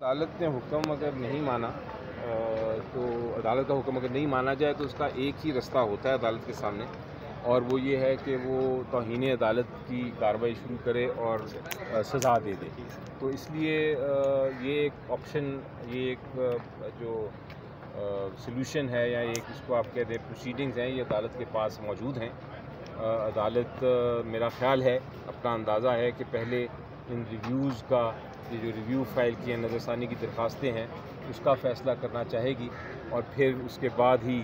अदालत ने हुक्म अगर नहीं माना तो अदालत का हुक्म अगर नहीं माना जाए तो उसका एक ही रास्ता होता है अदालत के सामने, और वो ये है कि वो तौहीन अदालत की कार्रवाई शुरू करे और सज़ा दे दे। तो इसलिए ये एक ऑप्शन, ये एक जो सल्यूशन है या एक इसको आप कह दें प्रोसीडिंग्स हैं, ये अदालत के पास मौजूद हैं। अदालत मेरा ख्याल है, अपना अंदाज़ा है कि पहले इन रिव्यूज़ का, ये जो रिव्यू फाइल की नज़रसानी की दरख्वास्तें हैं उसका फ़ैसला करना चाहेगी और फिर उसके बाद ही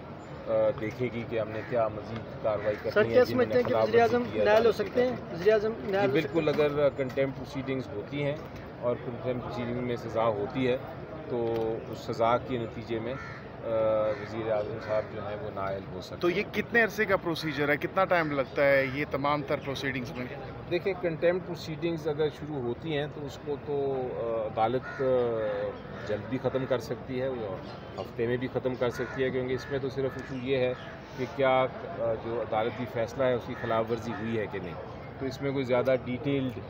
देखेगी कि हमने क्या मज़ीद कार्रवाई करनी है। सर क्या समझते हैं कि वज़ीर-ए-आज़म नायल हो सकते हैं? वज़ीर-ए-आज़म नायल बिल्कुल, अगर कंटेम्प्ट प्रोसीडिंग्स होती हैं और कंटेम्प्ट प्रोसीडिंग में सज़ा होती है तो उस सज़ा के नतीजे में वज़ीर-ए-आज़म साहब जो हैं वो नायल हो सकते हैं। तो ये कितने अरसे का प्रोसीजर है, कितना टाइम लगता है ये तमाम तर प्रोसीडिंग्स में? देखिए, कंटेम्प्ट प्रोसीडिंग्स अगर शुरू होती हैं तो उसको तो अदालत जल्द भी ख़त्म कर सकती है, वो हफ्ते में भी ख़त्म कर सकती है, क्योंकि इसमें तो सिर्फ इशू ये है कि क्या जो अदालती फ़ैसला है उसकी खिलाफ वर्जी हुई है कि नहीं। तो इसमें कोई ज़्यादा डिटेल्ड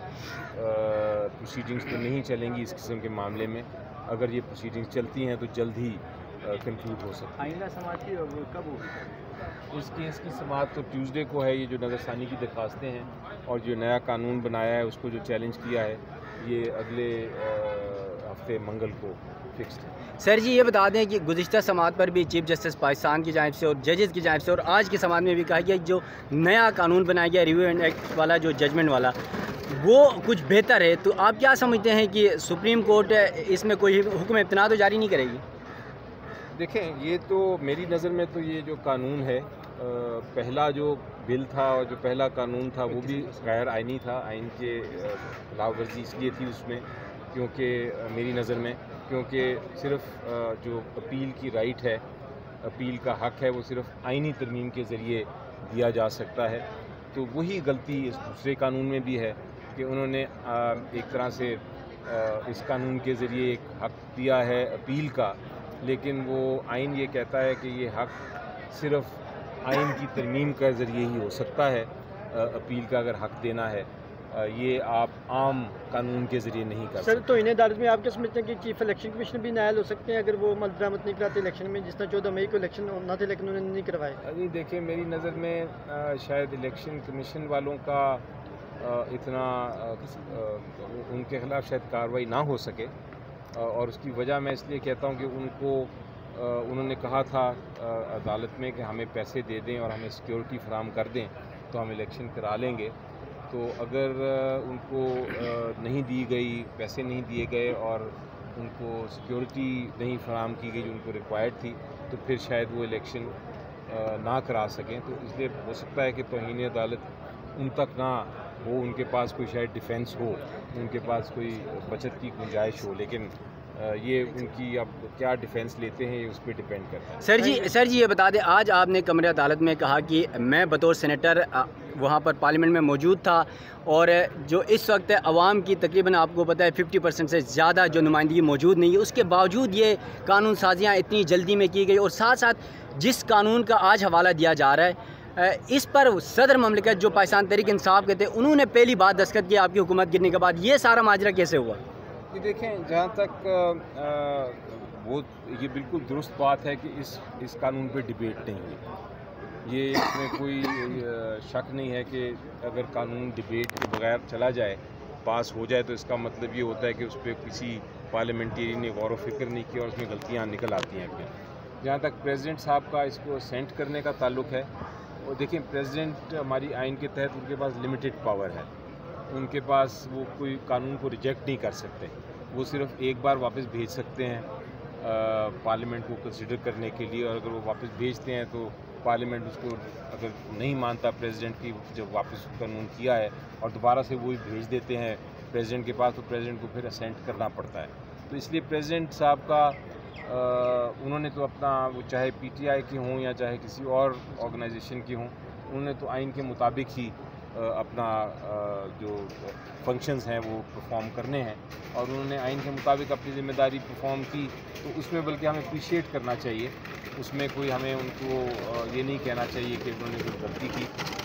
प्रोसीडिंग्स तो नहीं चलेंगी इस किस्म के मामले में। अगर ये प्रोसीडिंग्स चलती हैं तो जल्द ही कंक्लूड हो सकती है। आइंदा समाअत की कब होगी? इस केस की समाअत तो ट्यूसडे को है। ये जो नज़रसानी की दरख्वास्तें हैं और जो नया कानून बनाया है उसको जो चैलेंज किया है, ये अगले हफ्ते मंगल को फिक्स्ड है। सर जी, ये बता दें कि गुज़िश्ता समाअत पर भी चीफ जस्टिस पाकिस्तान की जानिब से और जजेस की जानिब से और आज की समाअत में भी कहा गया जो नया कानून बनाया गया रिव्यू एंड एक्ट वाला, जो जजमेंट वाला, वो कुछ बेहतर है। तो आप क्या समझते हैं कि सुप्रीम कोर्ट इसमें कोई हुक्म इब्तिना तो जारी नहीं करेगी? देखें, ये तो मेरी नज़र में तो ये जो कानून है, पहला जो बिल था और जो पहला कानून था वो भी गैर आइनी था। आइन के खिलाफ वर्जी इसलिए थी उसमें क्योंकि मेरी नज़र में क्योंकि सिर्फ जो अपील की राइट है, अपील का हक़ है, वो सिर्फ आइनी तरमीम के ज़रिए दिया जा सकता है। तो वही गलती इस दूसरे कानून में भी है कि उन्होंने एक तरह से इस कानून के ज़रिए एक हक़ दिया है अपील का, लेकिन वो आइन ये कहता है कि ये हक़ सिर्फ आइन की तरमीम के ज़रिए ही हो सकता है। अपील का अगर हक़ देना है, ये आप आम कानून के ज़रिए नहीं कर सकते। सर, तो इन अदालत में आप क्या समझते हैं कि चीफ इलेक्शन कमीशन भी नायल हो सकते हैं अगर वो अमल दरामद नहीं कराते इलेक्शन में, जिस तरह 14 मई को इलेक्शन होना था लेकिन उन्होंने नहीं करवाए? अभी देखिए, मेरी नज़र में शायद इलेक्शन कमीशन वालों का इतना उनके ख़िलाफ़ शायद कार्रवाई ना हो सके, और उसकी वजह मैं इसलिए कहता हूँ कि उन्होंने कहा था अदालत में कि हमें पैसे दे दें और हमें सिक्योरिटी फराहम कर दें तो हम इलेक्शन करा लेंगे। तो अगर उनको नहीं दी गई, पैसे नहीं दिए गए और उनको सिक्योरिटी नहीं फराहम की गई जो उनको रिक्वायर्ड थी, तो फिर शायद वो इलेक्शन ना करा सकें। तो इसलिए हो सकता है कि तौहीन अदालत उन तक ना हो, उनके पास कोई शायद डिफेंस हो, उनके पास कोई बचत की गुंजाइश हो, लेकिन ये उनकी अब क्या डिफेंस लेते हैं ये उस पर डिपेंड करता है। सर जी ये बता दें, आज आपने कमरे अदालत में कहा कि मैं बतौर सेनेटर वहाँ पर पार्लियामेंट में मौजूद था और जो इस वक्त अवाम की तकरीबन आपको पता है 50% से ज़्यादा जो नुमाइंदगी मौजूद नहीं है, उसके बावजूद ये कानून साजियाँ इतनी जल्दी में की गई और साथ साथ जिस कानून का आज हवाला दिया जा रहा है इस पर सदर ममलिकत जो पाकिस्तान तहरीक इंसाफ के थे उन्होंने पहली बात दस्तखत किया आपकी हुकूमत गिरने के बाद। ये सारा माजरा कैसे हुआ? ये देखें, जहाँ तक वो ये बिल्कुल दुरुस्त बात है कि इस कानून पे डिबेट नहीं हुई। ये इसमें कोई शक नहीं है कि अगर कानून डिबेट के बगैर चला जाए, पास हो जाए, तो इसका मतलब ये होता है कि उस पर किसी पार्लियामेंटेरियन ने गौर व फिक्र नहीं किया और उसमें गलतियाँ निकल आती हैं फिर। जहाँ तक प्रेसिडेंट साहब का इसको असेंट करने का ताल्लुक़ है, और देखिए प्रेसिडेंट हमारी आइन के तहत उनके पास लिमिटेड पावर है, उनके पास वो कोई कानून को रिजेक्ट नहीं कर सकते, वो सिर्फ एक बार वापस भेज सकते हैं पार्लियामेंट को कंसिडर करने के लिए, और अगर वो वापस भेजते हैं तो पार्लियामेंट उसको अगर नहीं मानता प्रेसिडेंट की जब वापस कानून किया है और दोबारा से वही भेज देते हैं प्रेसिडेंट के पास, तो प्रेसिडेंट को फिर असेंट करना पड़ता है। तो इसलिए प्रेसिडेंट साहब का उन्होंने तो अपना, वो चाहे PTI की हों या चाहे किसी और ऑर्गेनाइजेशन की हों, उन्होंने तो आइन के मुताबिक ही اپنا جو فنکشنز ہیں وہ پرفارم کرنے ہیں، اور انہوں نے آئین کے مطابق اپنی ذمہ داری پرفارم کی، تو اس میں بلکہ ہمیں اپریشیٹ کرنا چاہیے. اس میں کوئی ہمیں ان کو یہ نہیں کہنا چاہیے کہ انہوں نے کوئی غلطی کی.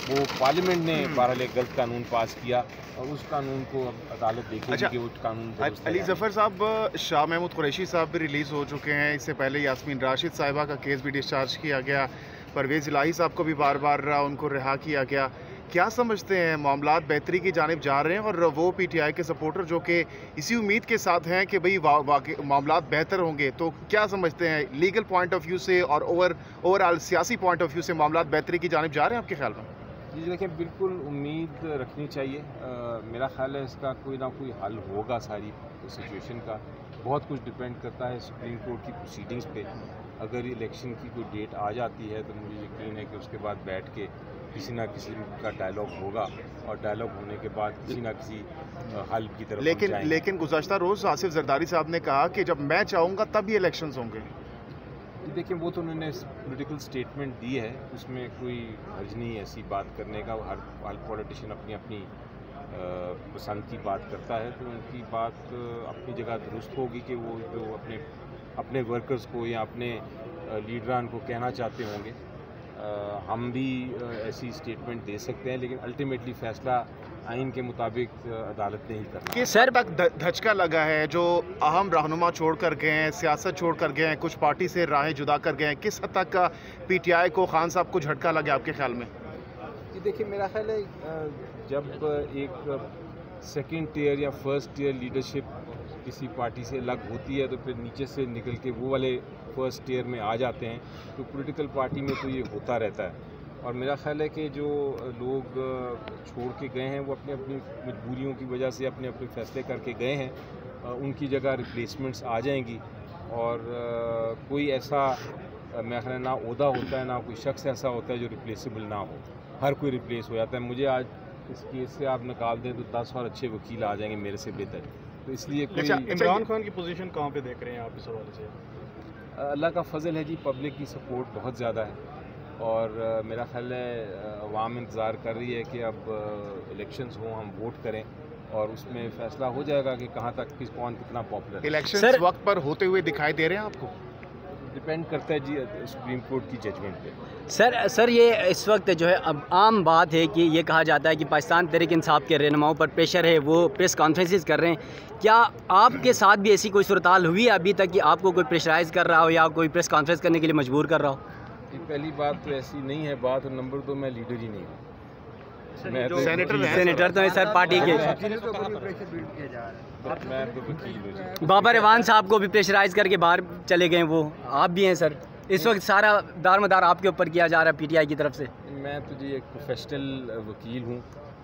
وہ پارلیمنٹ نے بہرحال ایک غلط قانون پاس کیا، اور اس قانون کو اب عدالت دیکھے گی کہ وہ قانون درست ہے. علی ظفر صاحب، شاہ محمود قریشی صاحب بھی ریلیز ہو چکے ہیں. اس سے پہلے یاسمین راشد صاحبہ کا کیس بھی ڈسچارج کیا گیا. پرویز الہی صاحب کو بھی بار بار ان کو رہا کیا گیا. کیا سمجھتے ہیں معاملات بہتری کی جانب جا رہے ہیں؟ اور وہ پی ٹی آئی کے سپورٹر جو کہ اسی امید کے ساتھ ہیں کہ بھئی معاملات بہتر ہوں گے، تو کیا سمجھتے ہیں لیگل پوائنٹ آف ویو سے اور اوور آل سیاسی پوائنٹ آف ویو سے معاملات بہتری کی جانب جا رہے ہیں آپ کے خیال میں؟ جی دیکھیں، بالکل امید رکھنی چاہیے. میرا خیال ہے اس کا کوئی نہ کوئی حل ہوگا. ساری سچویشن کا بہت کچھ ڈپینڈ کرتا ہے سپریم کورٹ کی پروسیڈنگز پہ. اگر الیکشن کی کوئی ڈیٹ آ جاتی ہے تو مجھے یقین ہے کہ اس کے بعد بیٹھ کے کسی نہ کسی کا ڈائلاگ ہوگا، اور ڈائلاگ ہونے کے بعد کسی نہ کسی حل کی طرف ہم جائیں گے. لیکن گزشتہ روز آصف زرداری صاحب نے کہا کہ جب میں چاہوں گا تب یہ الیکشنز ہوں گے. دیکھیں، وہ تو انہوں نے پولیٹیکل سٹیٹمنٹ دی ہے، اس میں کوئی حرج نہیں ایسی بات کرنے کا. ہر پولیٹیشین اپنی اپنی پسند کی بات کرتا ہے، تو ان کی بات اپنی جگہ درست ہوگی کہ وہ جو اپنے ورکرز کو یا اپنے لیڈران کو کہنا چاہتے ہوں گے. ہم بھی ایسی سٹیٹمنٹ دے سکتے ہیں، لیکن الٹیمیٹلی فیصلہ آئین کے مطابق عدالت نے ہی کرنا. کس حد تک دھچکا لگا ہے جو اہم رہنما چھوڑ کر گئے ہیں، سیاست چھوڑ کر گئے ہیں، کچھ پارٹی سے راہیں جدا کر گئے ہیں، کس حد تک کا پی ٹی آئی کو خان صاحب کو جھٹکا لگا آپ کے خیال میں؟ جی دیکھیں، میرا خیال ہے جب ایک سیکنڈ ٹیئر یا فرسٹ ٹیئر لیڈرشپ کسی پارٹی سے الگ ہوتی ہے تو پھر نیچے سے نکل کے وہ والے فرسٹ ٹیئر میں آ جاتے ہیں. تو پولیٹیکل پارٹی میں تو یہ ہوتا رہتا ہے. اور میرا خیال ہے کہ جو لوگ چھوڑ کے گئے ہیں وہ اپنی اپنی مجبوریوں کی وجہ سے اپنے اپنے فیصلے کر کے گئے ہیں. ان کی جگہ ریپلیسمنٹس آ جائیں گی، اور کوئی ایسا میرا خیال ہے نہ عہدہ ہوتا ہے، نہ کوئی شخص ایسا ہوتا ہے جو ریپلیسیبل نہ ہو. ہر کوئی ریپلیس ہو جاتا ہے. مجھے آج اس کیس سے آپ نکال دیں تو 10 اور اچھے وکیل آ جائیں گے میرے سے بہتر. تو اس لیے عمران خان کی پوزیشن کہاں پہ دیکھ رہے ہیں آپ اس حوالے سے؟ اللہ کا فضل ہے جی، پبلک کی سپورٹ بہت زیادہ ہے، اور میرا خیال ہے عوام انتظار کر رہی ہے کہ اب الیکشنز ہوں، ہم ووٹ کریں، اور اس میں فیصلہ ہو جائے گا کہ کہاں تک کون کتنا پاپولر ہے. الیکشنز وقت پر ہوتے ہوئے دکھائی دے رہے ہیں آپ کو؟ ڈپینڈ کرتا ہے جی سپریم کورٹ کی ججمنٹ پہ. سر یہ اس وقت جو ہے اب عام بات ہے کہ یہ کہا جاتا ہے کہ پاکستان تحریک انصاف کے رہنماؤں پر پریشر ہے، وہ پریس کانفرنسز کر رہے ہیں. کیا آپ کے ساتھ بھی ایسی کوئی صورتحال ہوئی ہے ابھی تک کہ آپ کو کوئی پریشرائز کر رہا ہو یا کوئی پریس کانفرنس کرنے کے لیے مجبور کر رہا ہو؟ پہلی بات تو ایسی نہیں ہے بات، اور نمبر 2 میں لیڈر ہی نہیں ہوں. سینیٹر تو ہے سر پارٹی کے. میں تو وکیل ہوں جی. بابر اعوان صاحب کو بھی پریشرائز کر کے باہر چلے گئے، وہ آپ بھی ہیں سر. اس وقت سارا دار مدار آپ کے اوپر کیا جا رہا ہے پی ٹی آئی کی طرف سے. میں تو جی ایک پروفیشنل وکیل ہوں،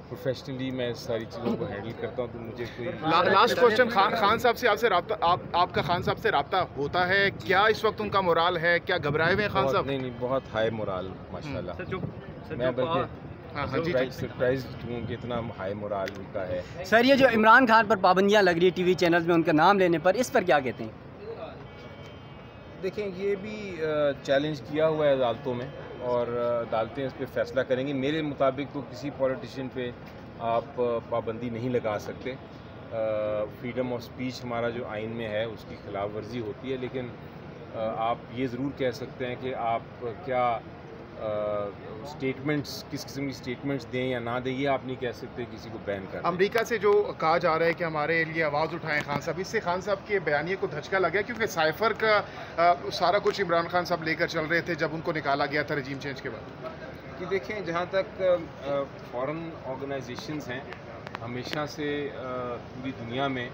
پروفیشنلی میں ساری چیزوں کو ہینڈل کرتا ہوں. تو مجھے کوئی لاسٹ کوشچن، خان صاحب سے آپ کا خان صاحب سے رابطہ ہوتا ہے کیا؟ اس وقت ان کا مورال ہے کیا؟ گھبرائے ہوئے ہیں خان صاحب؟ نہیں، بہت ہائی مورال ماشاءاللہ. میں بلکہ سرپرائزڈ ہوں کہ اتنا ہائی مورال ان کا ہے. سر یہ جو عمران خان پر پابندیاں لگ رہی ٹی وی چینلز میں ان کا نام لینے پر، اس پر کیا کہتے ہیں؟ دیکھیں، یہ بھی چیلنج کیا ہوا ہے عدالتوں میں، اور عدالتیں اس پہ فیصلہ کریں گی. میرے مطابق تو کسی پولیٹیشین پہ آپ پابندی نہیں لگا سکتے. فریڈم آف سپیچ ہمارا جو آئین میں ہے اس کی خلاف ورزی ہوتی ہے، لیکن آپ یہ ضرور کہہ سکتے ہیں کہ آپ کیا اسٹیٹمنٹس، کس قسم کی اسٹیٹمنٹس دیں یا نہ دیں، یہ آپ نہیں کہہ سکتے کسی کو بین کر. امریکہ سے جو کہا جا رہا ہے کہ ہمارے لیے آواز اٹھائیں خان صاحب، اس سے خان صاحب کے بیانیے کو دھچکا لگا کیونکہ سائفر کا سارا کچھ عمران خان صاحب لے کر چل رہے تھے جب ان کو نکالا گیا تھا رجیم چینج کے بعد. کہ دیکھیں، جہاں تک فارن آرگنائزیشنز ہیں، ہمیشہ سے پوری دنیا میں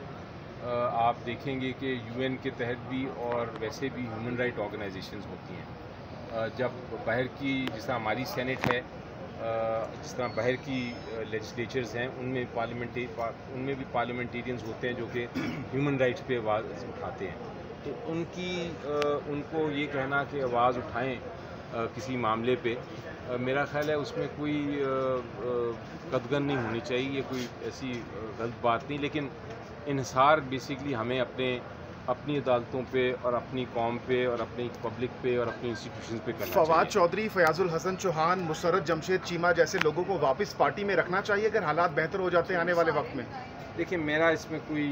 آپ دیکھیں گے کہ یو این کے تحت بھی اور ویسے بھی ہیومن رائٹ آرگنائزیشنز ہوتی ہیں. جب باہر کی جس طرح ہماری سینٹ ہے، جس طرح باہر کی لیجسلیچرز ہیں، ان میں بھی پارلیمنٹیرینز ہوتے ہیں جو کہ ہیومن رائٹس پہ آواز اٹھاتے ہیں. تو ان کو یہ کہنا کہ آواز اٹھائیں کسی معاملے پہ، میرا خیال ہے اس میں کوئی قدغن نہیں ہونی چاہیے. یہ کوئی ایسی غلط بات نہیں، لیکن انحصار بیسیکلی ہمیں اپنے अपनी अदालतों पे और अपनी कौम पे और अपनी पब्लिक पे और अपनी इंस्टीट्यूशन पे करना फवाद चाहिए। चौधरी, फयाजुल हसन चौहान, मुसर्रत जमशेद चीमा जैसे लोगों को वापस पार्टी में रखना चाहिए अगर हालात बेहतर हो जाते हैं आने वाले वक्त में? देखिए, मेरा इसमें कोई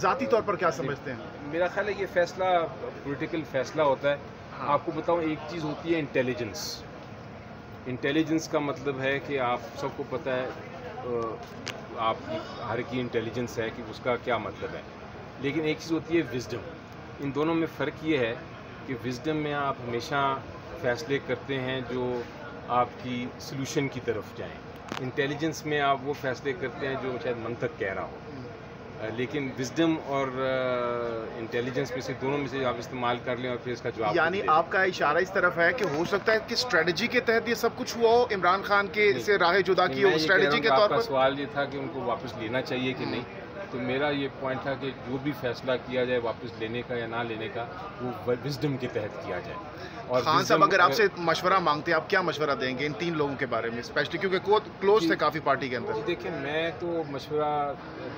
ज़ाती तौर पर क्या समझते हैं? मेरा ख्याल है ये फैसला पॉलिटिकल फैसला होता है। हाँ। आपको बताऊं, एक चीज़ होती है इंटेलिजेंस। इंटेलिजेंस का मतलब है कि आप सबको पता है, आपकी हर की इंटेलिजेंस है कि उसका क्या मतलब है, लेकिन एक चीज़ होती है विजडम। इन दोनों में फ़र्क ये है कि विजडम में आप हमेशा फ़ैसले करते हैं जो आपकी सलूशन की तरफ जाएं। इंटेलिजेंस में आप वो फ़ैसले करते हैं जो शायद मंतक कह रहा हो। लेकिन विजडम और इंटेलिजेंस में से दोनों में से आप इस्तेमाल कर लें और फिर इसका जवाब यानी आपका इशारा इस तरफ है कि हो सकता है कि स्ट्रेटजी के तहत ये सब कुछ हुआ हो, इमरान खान के से राह जुदा की हो स्ट्रेटजी के तौर पर? सवाल ये था कि उनको वापस लेना चाहिए कि नहीं, तो मेरा ये पॉइंट था कि जो भी फैसला किया जाए वापस लेने का या ना लेने का, वो विजडम के तहत किया जाए। और खान साहब, अगर आपसे मशवरा मांगते हैं, आप क्या मशवरा देंगे इन 3 लोगों के बारे में, स्पेशली क्योंकि क्लोज थे काफ़ी पार्टी के अंदर? देखिए, मैं तो मशवरा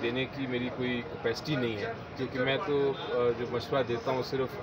देने की मेरी कोई कैपेसिटी नहीं है, क्योंकि मैं तो जो मशवरा देता हूँ सिर्फ